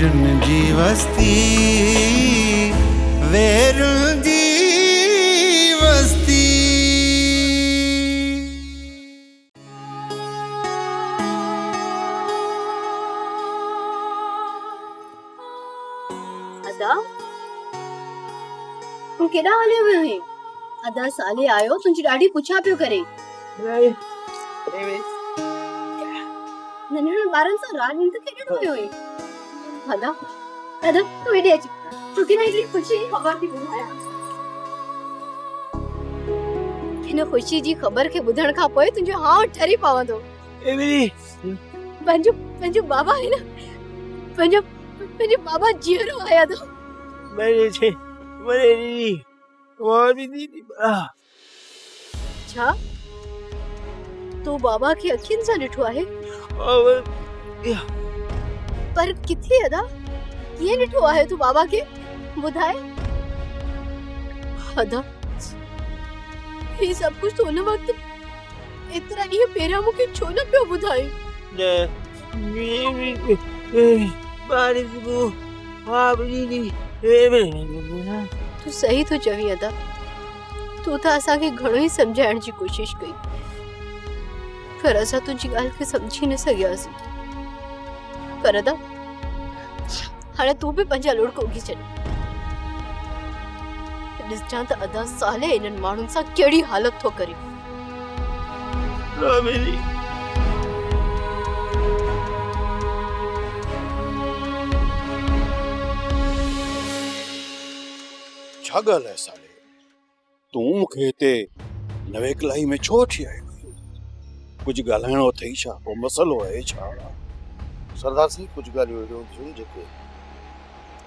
वेरुन जी वस्ती वेरुन जी वस्ती। अदा तू केड़ा हले हुए है? अदा साले आयो तुझी डाडी पूछा पियो करे। नन्हे बारन सा राजनीति केड़ो हुयो है? अदा अदा तू एडे अच तू के नहीं खुशी खबर थी बुधाया। इन खुशी जी खबर के बुधण का पोए तुझो हां ठरी पावंदो। एमिली पंजो बाबा है ना पंजो बाबा जीरो आया तो मेरे छे मेरी और भी दीदी अच्छा तो बाबा की अखिन सा डिठो है और पर किथे अदा ये डिठो है तू बाबा के बुधाए अदा ये सब कुछ तो न वक्त इतना नहीं पेरा मुके छो न पियो बुधाए बारिश को आप दीदी तू सही तो चवी अदा तू तो असा के घणो ही समझाण जी कोशिश कई पर असा तुझी गाल के समझी न सकियासी पर अदा हाणे तू भी पंजा लोड़ को उगी चल डिस्टा त अदा साले इनन माण्हुन सा केड़ी हालत थो करे मेरी छागल है साले तू मुखे ते नवे कलाई में छो थी आयो कुछ गालाणो थई छा को मसलो है छा? सरदार सिंह कुछ गालियों अहिड़ियूं थियूं जेके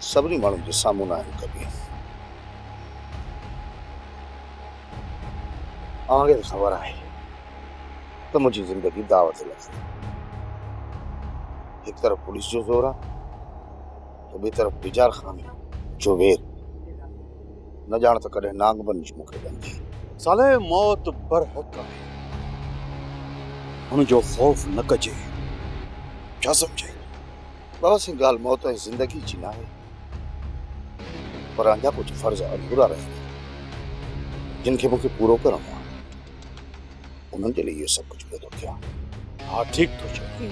सभिनी माण्हुनि जे साम्हूं न आहिनि कभी। अव्हांखे त ख़बर आहे त मुंहिंजी ज़िंदगी दाव ते लॻी। हिकु तरफ़ पुलिस जो ज़ोर आहे त ॿिए तरफ़ बिजार ख़ान जो वेर न ॼाण त कॾहिं नांगबन जी मूंखे ॻंढी। साले मौत बरहक आहे हुनजो ख़ौफ़ न कजे छा सम्झे? बाबा सिंह ॻाल्हि मौत ऐं ज़िंदगी जी न आहे पर अञा कुझु फ़र्ज़ अधूरा रहिया जिन खे मूंखे पूरो करणो आहे उन्हनि जे लाइ इहो सभु कुझु पियो थो थिया। हाँ ठीक तो चए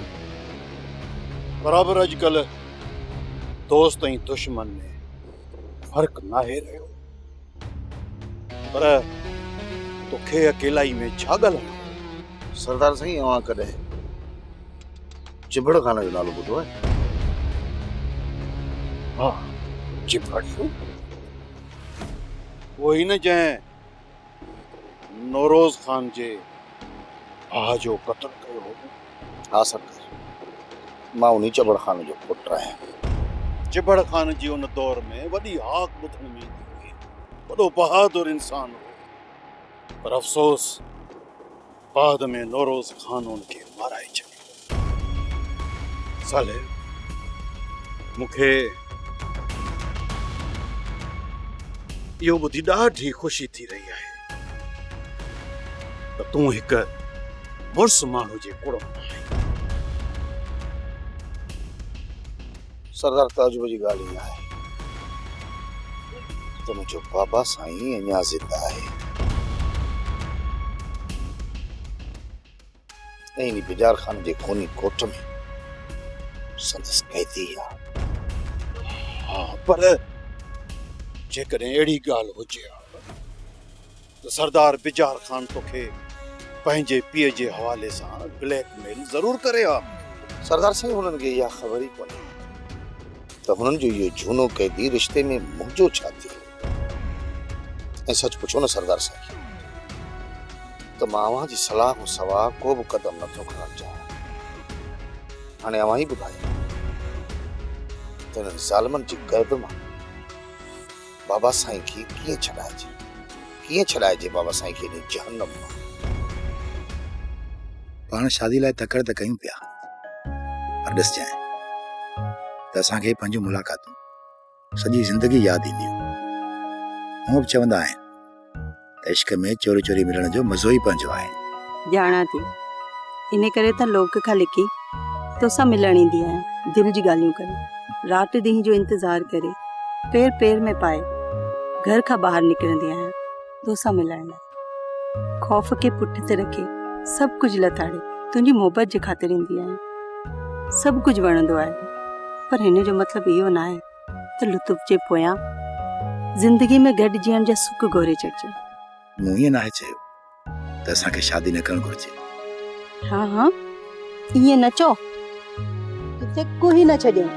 बराबर अॼुकल्ह दोस्त ऐं दुश्मन में फर्क नाहे रहियो पर तोखे अकेलाई में छा ॻाल्हाइणो? सरदार साईं अव्हां कॾहिं चिबड़ खान जो नालो ॿुधो आहे? हाँ चिबड़ वो ही न जंहिं नौरोज खान जे भाउ जो क़त्ल कयो हो। हाँ सरकार मां उन्हीं चिबड़ खान जो पुटु आहियां। चिबड़ खान जी उन दौर में वॾी हाक ॿुधण में ईंदी हुई वॾो बहादुर इंसान हो पर अफ़सोस बाद में नौरोज खान उनखे माराए छॾियो। साले मूंखे इहो ॿुधी ॾाढी ख़ुशी थी रही आहे त तूं हिकु मुड़ुस माण्हू जे कुड़ में आहीं। सरदार ताजुब जी ॻाल्हि ई आहे त मुंहिंजो बाबा साईं अञा ज़िंदा आहे ऐं इन बिजार खान जे खूनी कोट में संदसि कैदी आहे। हाँ पर जेकॾहिं अहिड़ी ॻाल्हि हुजे त सरदार बिजार खान तोखे पंहिंजे पीउ जे हवाले सां ब्लैकमेल ज़रूर करे हा। सरदार साईं हुननि खे इहा ख़बर ई कोन्हे त हुननि जो इहो झूनो कैदी रिश्ते में मुंहिंजो छा थियो। ऐं सच पुछो न सरदार साईं त मां अव्हां जी सलाह खां सवाइ को बि क़दम नथो खणणु चाहियां। हाणे अव्हां ई ॿुधायो त हिननि ज़ालिमनि जी गर्द मां बाबा साईं खे कीअं छॾाइजे बाबा साईं खे इन जहन्नम मां। पाण शादी लाइ तकड़ त कयूं पिया पर ॾिस जाए त असांखे पंहिंजूं मुलाक़ातूं सॼी ज़िंदगी यादि ईंदियूं। हूअं बि चवंदा आहिनि त इश्क में चोरी चोरी मिलण जो मज़ो ई पंहिंजो आहे। ॼाणा थी इन करे त लोक खां लिकी तोसां मिलण ईंदी आहियां दिलि जी ॻाल्हियूं करे। रात ॾींहं जो इंतजार करे पैर पैर में पाए घर खां ॿाहिरि निकिरंदी आहियां तोसां मिलाइण लाइ। ख़ौफ़ खे पुठि ते रखे सभु कुझु लथाड़े तुंहिंजी मोहबत जे ख़ातिर ईंदी आहियां। सभु कुझु वणंदो आहे, पर हिन जो मतिलबु इहो न आहे त लुत्फ़ जे पोयां ज़िंदगी में गॾु जीअण जा सुख घोरे छॾिजे। मूं ईअं नाहे चयो त असांखे शादी न करणु घुरिजे। हाँ हाँ, ईअं न चओ, किथे कोई न छॾियो।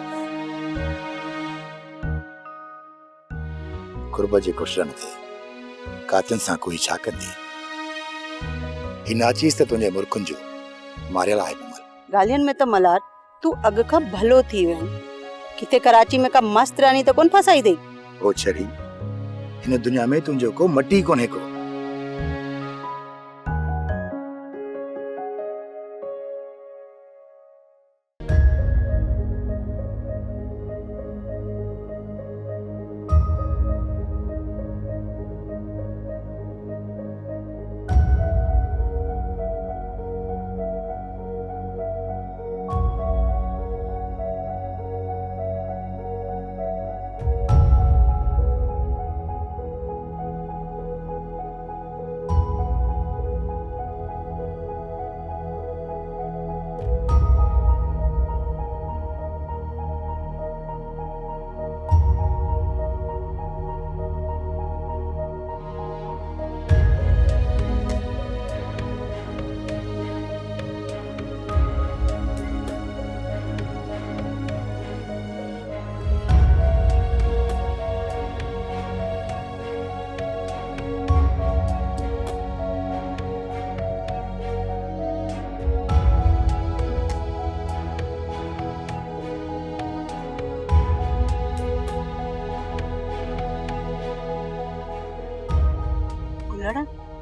क़ुर्ब जे कुशरन थे कातियुनि सां कोई छा कंदी। ही नाचीस त तुंहिंजे मुर्खुनि जो मारियल आहे कमल। ॻाल्हियुनि में त मलार तूं अॻु खां भलो थी वियो आहीं। किथे कराची में का मस्त रानी त कोन फसाई अथई। ओ छरी, हिन दुनिया में तुंहिंजो को मटी कोन्हे को।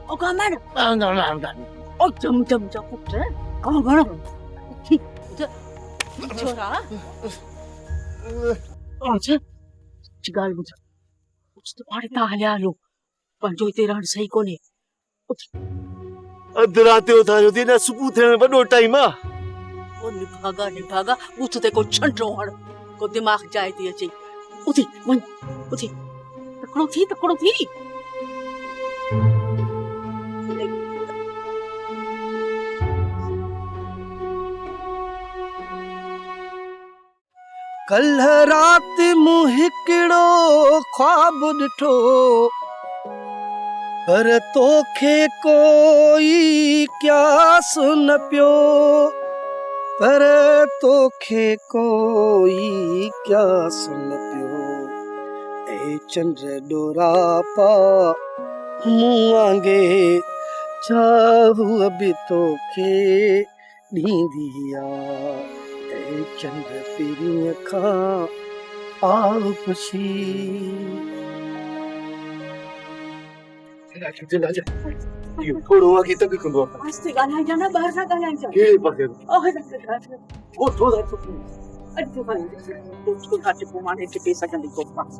ओ कामड़ ओ जम जम जा पुत्र कामड़ छोरा अच्छा चिगाल बुझ कुछ तो पाड़े ता हल्या लो पंजो ते रण सही कोने अध रात जो था जो दिन सुबह थे में बड़ो टाइम आ ओ निभागा उठ ते को छंटो हड़ को दिमाग जाए थी अचे उठी मन उठी तकड़ो थी कल रात मूं हिकिड़ो ख्वाब ॾिठो पर तोखे कोई क्यास न पियो पर तोखे कोई क्यास न पियो ए चंद्र डोरा पा मूं वांगे चाहू बि तोखे ॾींदी आ चंद्र तेरी खां आव पुछी यो थोड़ो आगे तक कंदो आस्ते गाना जाना बाहर ना गाना जा के पासे ओ तो दा तो अरे भाई तो घाटे को माने के पैसा कंदी को पास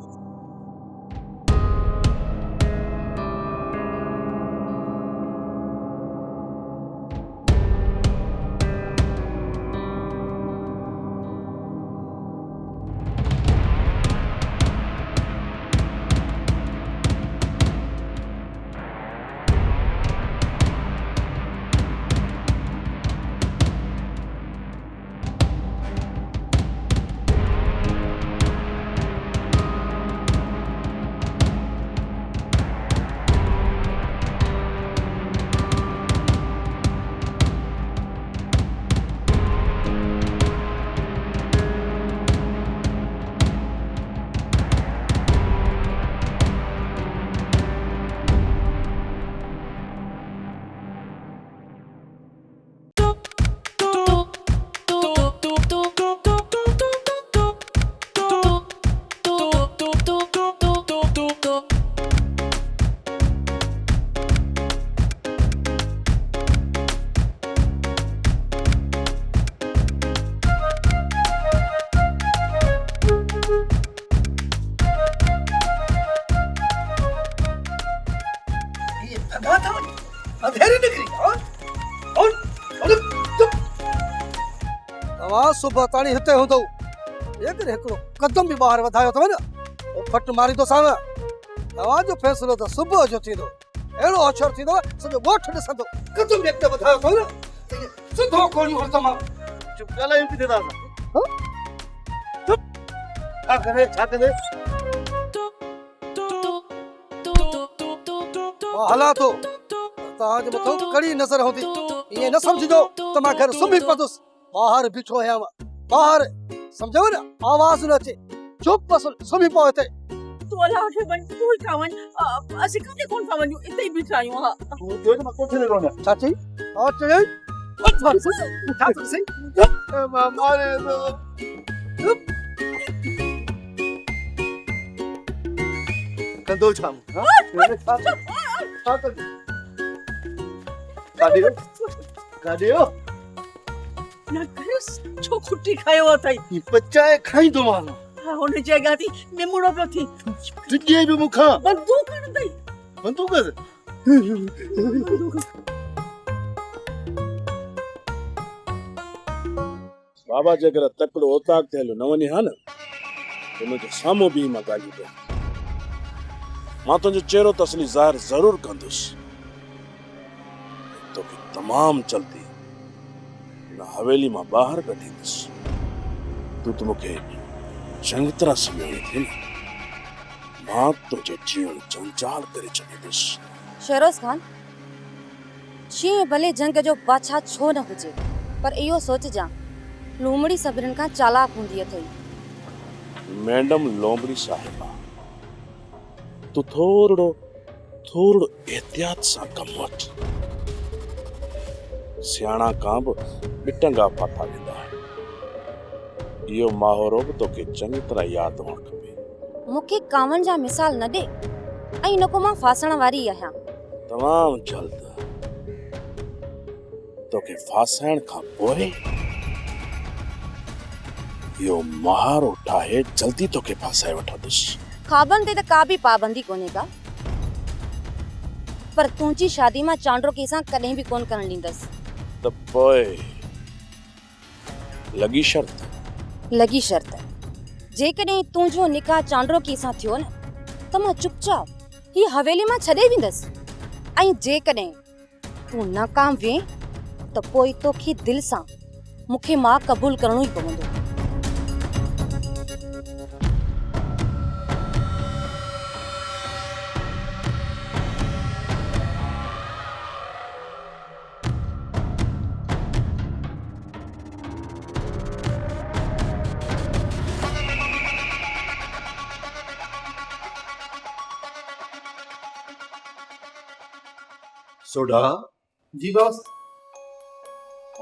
सुबह ताणी हिते हूंदो अगर हिकिड़ो कदम बि ॿाहिरि वधायो अथव न फट मारी थो साव। तव्हांजो फ़ैसिलो त सुबुह जो थींदो, अहिड़ो अछर थींदो सॼो ॻोठ ॾिसंदो। कदम बि अॻिते वधायो अथव न सिधो गोलियूं हणंदो मां। चुप ॻाल्हायूं किथे था छा करे मां हलां थो, तव्हांजे मथां कड़ी नज़र हूंदी। ईअं न सम्झिजो त मां घर सुम्ही पवंदुसि। ॿाहिरि बीठो आहियां मां, ॿाहिरि, सम्झव न, आवाज़ न अचे। चुप बसि सुम्ही पओ हिते। तूं अलाह खे वञ, तूं ई था वञ, असीं काथे कोन था वञूं, इते ई बीठा आहियूं। हा तूं जो त मां कोठे लॻो न छा चई? छा चई? छा चई? मां मारे थो कंदो छा काॾियो न करियुसि, छो खुटी खयो अथई? पचाए खाईंदो मां हुन जी अॻियां थी निमुड़ो पियो थी। तुझे बि मूंखां बंदूक खणंदई। बंदूक बाबा जेकर तकड़ो ओताक थियल न वञे हा न उनजे साम्हूं बि मां ॻाल्हियूं कयां। मां तुंहिंजो चेहरो त असली ज़ाहिर ज़रूर कंदुसि, तोखे तमामु जल्दी हिन हवेली मां ॿाहिरि कढींदुसि। तूं त मूंखे चङी तरह सुञाणे थी न, मां तुंहिंजो जीवन जंजाल करे छॾींदुसि। शेरोज़ खान, जीअं भले जंग जो बादशाह छो न हुजे, पर इहो सोचजां लूमड़ी सभिनीनि खां चालाक हूंदी अथई। मैडम लोमड़ी साहिबा, तू थोरो एहतियात सां कमु वठ। सियाणा खां बि ॿिटंगा फाथा वेंदा। इहो माहौरो बि तोखे चङी तरह यादि हुअणु खपे। मूंखे कामनि जा मिसाल न ॾे, ऐं न को मां फासण वारी आहियां। तमामु जल्द तोखे फासाइण खां पोइ इहो महारो ठाहे जल्दी तोखे फासाए वठंदुसि। ख़्वाबनि ते त का बि पाबंदी कोन्हे का, पर तुंहिंजी शादी मां चांड्रो कंहिंसां कॾहिं बि कोन करणु ॾींदसि। त पोइ लॻी शर्त? लॻी शर्त, जेकॾहिं तुंहिंजो निकाह चांड्रो कंहिंसां थियो न त मां चुपचाप ही हवेली मां छॾे वेंदसि, ऐं जेकॾहिं तूं नाकाम वे त पोइ तोखे दिलि सां मूंखे मां क़बूल करणो ई पवंदो। सोडा जी बॉस।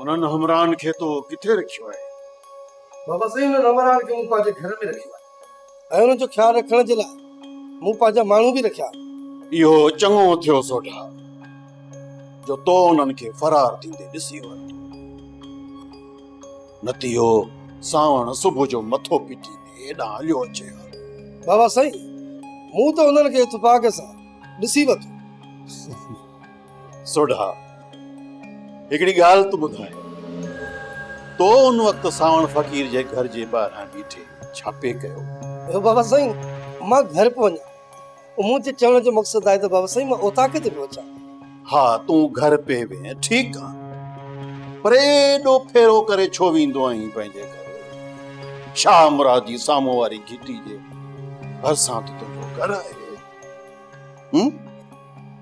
उन्हनि हमरान खे तो किथे रखियो आहे? बाबा साईं हुन नंबरान खे मूं पंहिंजे घर में रखियो आहे, ऐं हुननि जो ख़्यालु रखण जे लाइ मूं पंहिंजा माण्हू बि रखिया। इहो चङो थियो सोडा जो तो उन्हनि खे फरार थींदे ॾिसी वरितो, न त इहो सावण सुबुह जो मथो पीटी हेॾां हलियो अचे। बाबा साईं मूं त हुननि खे इत्तेफ़ाक़ सां ॾिसी वरितो। सोडा हिकिड़ी ॻाल्हि तूं ॿुधाए, तो उन वक़्तु सावण फ़क़ीर जे घर जे ॿाहिरां बीठे छा पे कयो? बाबा साईं मां घर पियो वञा, मुंहिंजे चवण जो मक़सदु आहे त बाबा साईं मां ओताक ते पियो अचां। हा तूं घर पे वे ठीकु आहे, पर एॾो फेरो करे छो वेंदो आहीं पंहिंजे घर? छा मुरादी साम्हूं वारी घिटी जे भरिसां त तुंहिंजो घर आहे।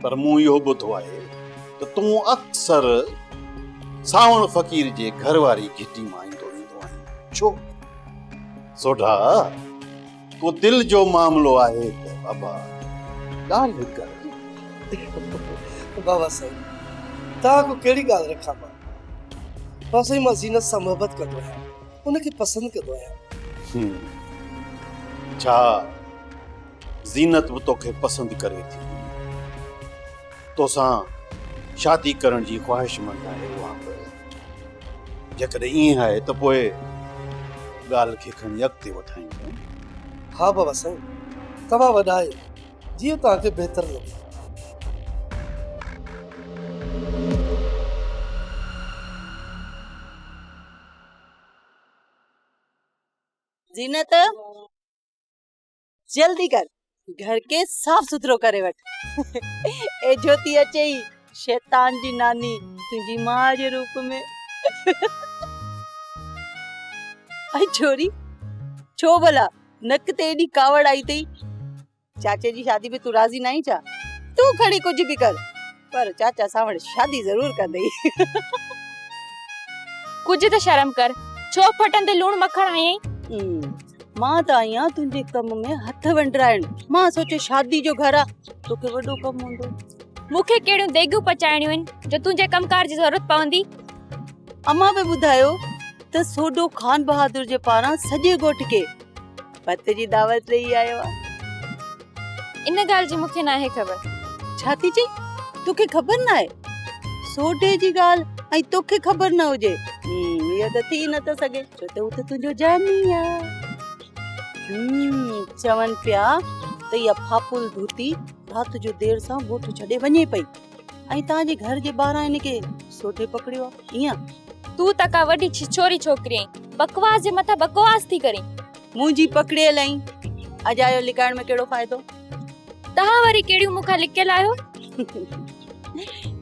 पर मूं इहो ॿुधो आहे त तूं अक्सर सावण फ़क़ीर जे घर वारी घिटी मां ईंदो आहीं, छो? सोढा को दिल जो मामलो आहे त बाबा ॻाल्हि कर। बाबा साईं तव्हां को कहिड़ी ॻाल्हि रखां मां? बाबा साईं मां ज़ीनत सां मोहबत कंदो आहियां, उनखे पसंदि कंदो आहियां। छा ज़ीनत बि तोखे पसंदि करे थी? तोसां शादी करण जी ख़्वाहिशमंद आहे उहा बि? जेकॾहिं ईअं आहे त पोइ ॻाल्हि खे खणी अॻिते वधायूं। हा बाबा साईं तव्हां वॾा आहियो, जीअं तव्हांखे बहितर लॻे। जीनत जल्दी कर, घर के साफ सुथरो करे वठ। ए ज्योति अचे ही शैतान जी नानी तुझी मां जे रूप में। आई छोरी छो भला नक ते एडी कावड़ आई थई। चाचे जी शादी पे तू राजी नहीं छा? तू खड़ी कुछ भी कर, पर चाचा सावण शादी जरूर कर दई। कुछ तो शर्म कर, छो फटन ते लूण मखण आई। मां त आईया तुझे कम में हथ वंडराइण। मां सोचे शादी जो घर आ तोके वडो कम हुंदो। मुखे केड़ियूं देगू पचाइणियूं आहिनि जो तुंहिंजे कमकार जी जरूरत पवंदी। अम्मा पे ॿुधायो त सोडो खान बहादुर जे पारां सॼे ॻोठ के पत जी दावत ॾेई आयो आ। इन ॻाल्हि जी मूंखे नाहे ख़बर। छा थी चई? तोखे ख़बर न आहे? सोडे जी ॻाल्हि ऐं तोखे ख़बर न हुजे, इहो त थी नथो सघे, छो त हू त तुंहिंजो जानी आ। चवनि पिया त इहा फापुल धोती राति जो देर सां ॻोठ छॾे वञे पई ऐं तव्हांजे घर जे ॿाहिरां हिनखे सोडे पकड़ियो आहे। ईअं तू त का वॾी छिछोरी छोकिरी आहीं, बकवास जे मथां बकवास थी करीं। मुंहिंजी पकड़ियल आहीं, अजायो लिकाइण में कहिड़ो फ़ाइदो? तव्हां वरी कहिड़ियूं मूंखां लिकियल आहियो?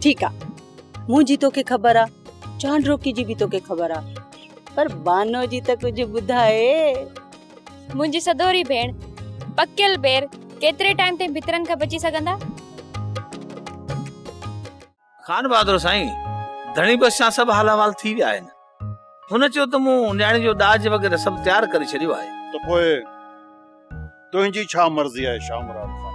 ठीकु आहे, मुंहिंजी तोखे ख़बर आहे, चांडरोकी जी बि तोखे ख़बर आहे, पर बानो जी त कुझु ॿुधाए। मुंहिंजी सदोरी भेण पकियल बेर केतिरे टाइम ताईं भितरनि खां बची सघंदा? खान बहादुर साईं, धणी बस सां सभु हाल अहवाल थी विया आहिनि। हुन चयो त मूं न्याणी जो दाज वग़ैरह सभु तयारु करे छॾियो आहे। त पोइ तुंहिंजी छा मर्ज़ी आहे शामराव खान?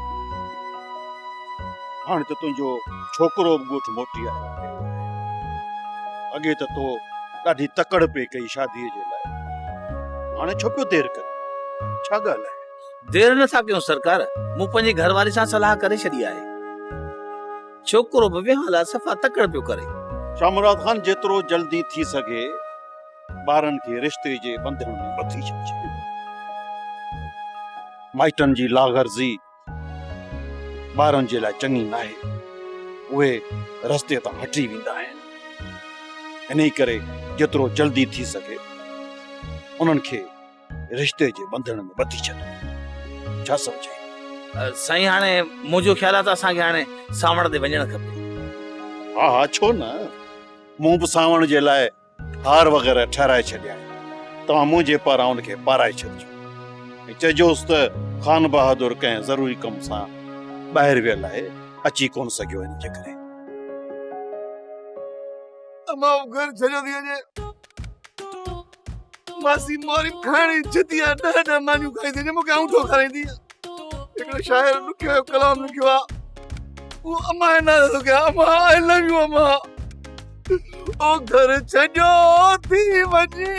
हाणे त तुंहिंजो छोकिरो बि ॻोठ मोटी आयो। अॻे त तो ॾाढी तकड़ पे कई शादीअ जे लाइ, हाणे छो पियो देर कर? छा ॻाल्हि आहे? देर नथा कयूं सरकार, मूं पंहिंजी घरवारी सां सलाह करे छॾी आहे। छोकिरो बि विहांउ लाइ सफ़ा तकड़ पियो करे। शामराव खान, जेतिरो जल्दी थी सघे ॿारनि खे रिश्ते जे बंधन में ॿधी छॾिजे। माइटनि जी लाग़र्ज़ी ॿारनि जे लाइ चङी न आहे, उहे रस्ते तां हटी वेंदा आहिनि। इन करे जेतिरो जल्दी थी सघे उन्हनि खे रिश्ते जे बंधन में ॿधी छॾो। छा सम्झे? साईं, हाणे मुंहिंजो ख्याल आहे त असांखे हाणे सावण ते वञणु खपे। हा हा, छो न, मूं बि सावण जे लाइ हार वग़ैरह ठहिराए छॾिया आहिनि। तव्हां मुंहिंजे पारां उनखे पाराए छॾिजो ऐं चइजोसि त खान बहादुर कंहिं ज़रूरी कम सां ॿाहिरि वियल आहे, अची कोन सघियो इन जे करे। तमामु घर छॾियो थी वञे। मासी मोरी खाणी जती आहे, ॾह मानियूं खाईंदी आहे, मूंखे औंठो खाराईंदी आहे। हिकिड़ो शाइर ॾुखियो कलाम लिखियो आहे, उहो अम्मा जे नाले थो कयां, अम्मा आई लव यू अम्मा। ओ घर छॾियो थी वञी,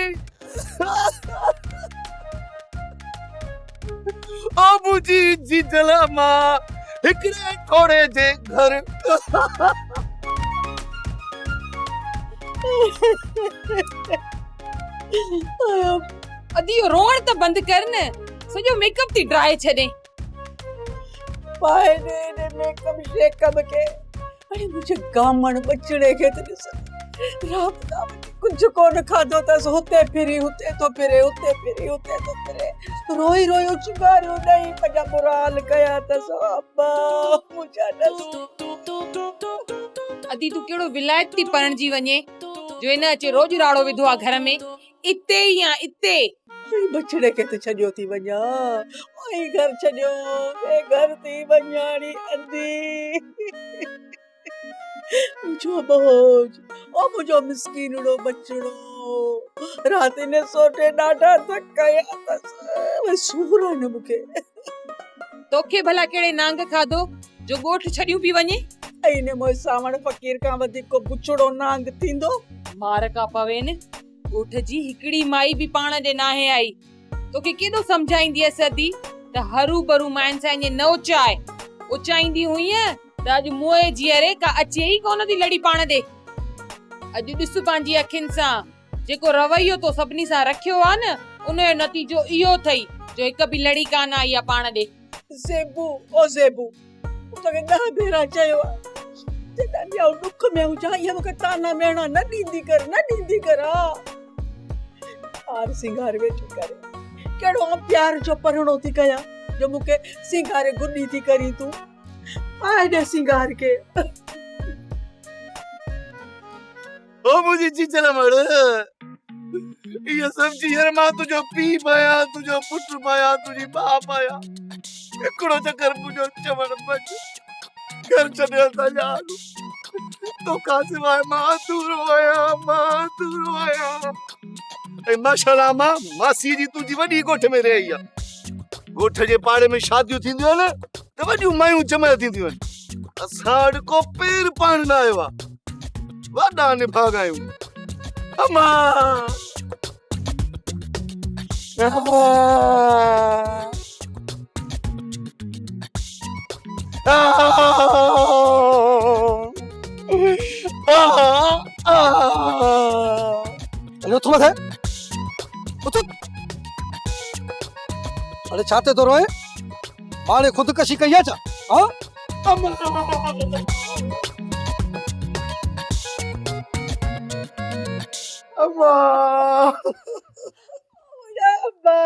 ओ मुंहिंजी जीजल अम्मा हिकिड़े थोरे जे घर। अदी रोण त बंद कर न, सॼो मेकअप थी ड्राई छॾे। पाए ने मेकअप शेकअप के अरे मुझे गामण बचड़े के त ॾिस, रात दा कुछ कोन खाधो तस, हुते फिरी हुते तो फिरे, हुते फिरी हुते तो फिरे, रोई रोई उछगारियो नहीं, पंहिंजा बुरा हाल कया तस। अब्बा मुझा दस अदी तू केड़ो विलायत थी परणजी वञे जो इन अचे रोज राड़ो विधो आ घर में। इते ही आ इते बचड़े के त छॾियो थी वञा, ओई घर छॾियो बे घर थी वञाणी अंधी। मुझो बोझ, ओ मुझो मिस्कीनड़ो बचड़ो, रात ने सोटे ॾाढा थकाया तस, सूर न मूंखे। तोखे भला केड़े नांग खाधो जो ॻोठ छॾियूं पई वञे? ऐने मोए सावण फ़कीर का वधीक को बुचड़ो नांग थींदो? मार का पवे न, ॻोठ जी हिकड़ी माई भी पाण ॾे नाहे आई। तोखे केॾो सम्झाईंदी है सदी त हरू भरू माइन सां ईअं न उचाए, उचाईंदी हुई त अॼु मोए जीअरे का अचे ई कोन थी लड़ी पाण ॾे। अॼु ॾिस पंहिंजी अखियुनि सां जेको रवैयो तो सभिनी सां रखियो आ न, उनजो नतीजो इहो थई जो हिक बि लड़ी कान आई आ पाण ॾे। ज़ेबू ओ ज़ेबू, तोखे 10 भेरा चयो आ जेॾा ॼाओ दुख में हुजां, इहा मूंखे ताना मेणा न ॾींदी कर, न ॾींदी कर। हार सिंगार वेठी करे केड़ो प्यार जो परणो थी कया जो मुके सिंगारे गुड्डी थी करी तू आए दे सिंगार के ओ मुझे चीचला मड़ ये सब्जी यार मां तुझो पी पाया तुझो पुट पाया तुझी बाप आया एकड़ो चक्कर मुझो चमन बच घर छड़िया था यार तो कासे वाय मां दूर आया ए माशाल्लाह मासी जी तुझी वडी गोठ में रही है गोठ जे पाड़े में शादियूं थींदियूं न त वडियूं मायूं जमा थींदियूं असाड़ को पेर पाण न आयो वडा निभागायूं अम्मा अरे थोड़ा है अरे छाते तो रोए माने खुदकशी कया चा हां अम्मा अब्बा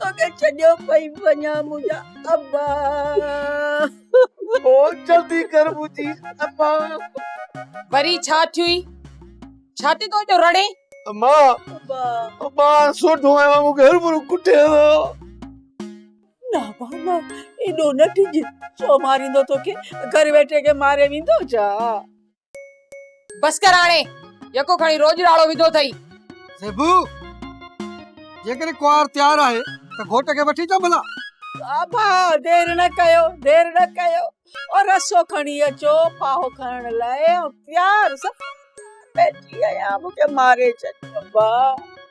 तो के छड़ियो पई वना मुजा अब्बा बहुत जल्दी कर मुजी अम्मा वरी छा थी छाती तो जो रड़े अम्मा अम्मा सोठो आया मुके हर पर कुटे ना बाबा एडो नठी जी सो मारिंदो तो के घर बैठे के मारे विंदो जा बस कराणे यको खणी रोज राड़ो विधो थई सेबू जेकर कुआर तैयार है तो घोट के वठी जा भला बाबा देर न कयो और रसो खणी अचो पाहो खण लाए प्यार सब बैठी आया मुके मारे छॾियो बा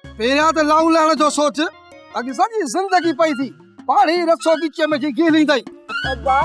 पेरिया तो लाऊ लाण जो सोच अगे सजी जिंदगी पई थी पाणी रसो गिचे में जी गिली दई बा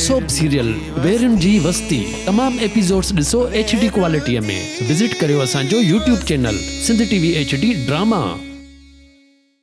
सोप सीरियल वेरन जी वस्ती तमाम एपिसोड्स ॾिसो HD क्वालिटीअ में विजिट करियो असांजो YouTube channel Sindh TV HD drama.